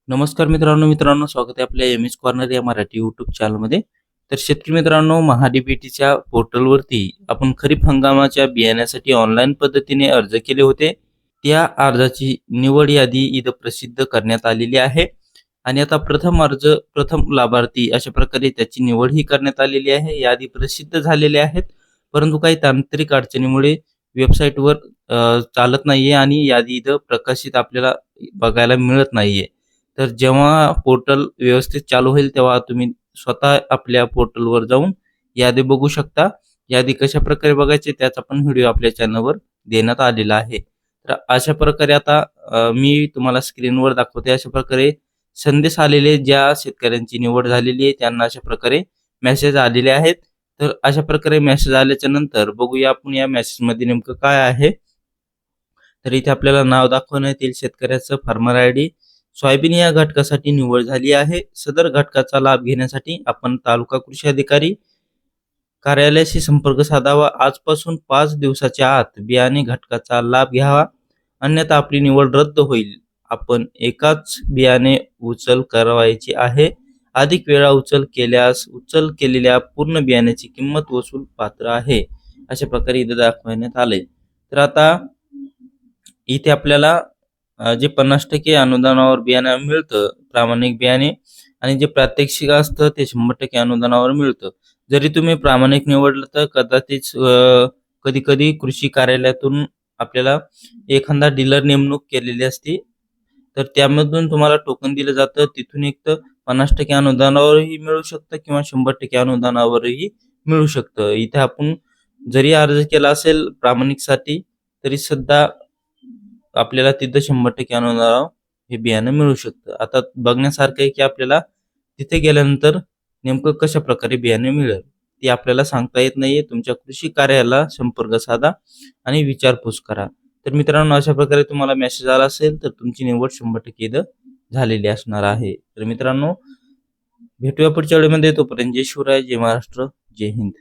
नमस्कार मित्रांनो स्वागत आहे आपल्या एम एस कॉर्नर या मराठी यूट्यूब चॅनलमध्ये. तर शेतकरी मित्रांनो, महाडीबीटीच्या पोर्टलवरती आपण खरीप हंगामाच्या बियाण्यासाठी ऑनलाईन पद्धतीने अर्ज केले होते. त्या अर्जाची निवड यादी इथं प्रसिद्ध करण्यात आलेली आहे आणि आता प्रथम लाभार्थी अशा प्रकारे त्याची निवड ही करण्यात आलेली आहे. यादी प्रसिद्ध झालेल्या आहेत, परंतु काही तांत्रिक अडचणीमुळे वेबसाईटवर चालत नाहीये आणि यादी इथं प्रकाशित आपल्याला बघायला मिळत नाहीये. तर जेव्हा पोर्टल व्यवस्थित चालू होईल तेव्हा तुम्ही स्वतः आपल्या पोर्टलवर जाऊन यादी बघू शकता. यादी कशा प्रकारे बघायची त्याचा पण व्हिडिओ आपल्या चॅनलवर देण्यात आलेला आहे. तर अशा प्रकारे आता मी तुम्हाला स्क्रीनवर दाखवते. अशा प्रकारे संदेश आलेले, ज्या शेतकऱ्यांची निवड झालेली आहे त्यांना अशा प्रकारे मेसेज आलेले आहेत. तर अशा प्रकारे मेसेज आल्याच्या नंतर बघूया आपण या मेसेजमध्ये नेमकं काय आहे. तर इथे आपल्याला नाव दाखवण्यात येईल शेतकऱ्याचं, फार्मर आयडी. सोयाबीन या घटकासाठी निवड झाली आहे. सदर घटकाचा लाभ घेण्यासाठी आपण तालुका कृषी अधिकारी कार्यालयाशी संपर्क साधावा. आजपासून 5 दिवसाच्या आत बियाणे घटकाचा लाभ घ्यावा, अन्यथा आपली निवड रद्द होईल. आपण एकाच बियाणे उचल करायची आहे. अधिक वेळा उचल केल्यास उचल केलेल्या पूर्ण बियाण्याची किंमत वसूल पात्र आहे, अशा प्रकारे इथे दाखवण्यात आले. तर आता इथे आपल्याला जे 50% अनुदानावर बियाणे मिळतं, प्रामाणिक बियाणे, आणि जे प्रात्यक्षिक असतं ते 100% अनुदानावर मिळतं. जरी तुम्ही प्रामाणिक निवडलं तर कदाचित कधी कधी कृषी कार्यालयातून आपल्याला एखादा डीलर नेमणूक केलेली असते, तर त्यामधून तुम्हाला टोकन दिलं जातं. तिथून एक तर 50% अनुदानावरही मिळू शकतं किंवा 100% अनुदानावरही मिळू शकतं. इथे आपण जरी अर्ज केला असेल प्रामाणिकसाठी तरी सुद्धा आपल्याला तिथं 100% अनुदानावर हे बियाणं मिळू शकतं. आता बघण्यासारखं आहे की आपल्याला तिथे गेल्यानंतर नेमकं कशा प्रकारे बियाणे मिळेल ते आपल्याला सांगता येत नाहीये. तुमच्या कृषी कार्यालयाला संपर्क साधा आणि विचारपूस करा. तर मित्रांनो, अशा प्रकारे तुम्हाला मेसेज आला असेल तर तुमची निवड 100% इथं झालेली असणार आहे. तर मित्रांनो, भेटूया पुढच्या वेळेमध्ये. तोपर्यंत जय शिवराय, जय महाराष्ट्र, जय हिंद.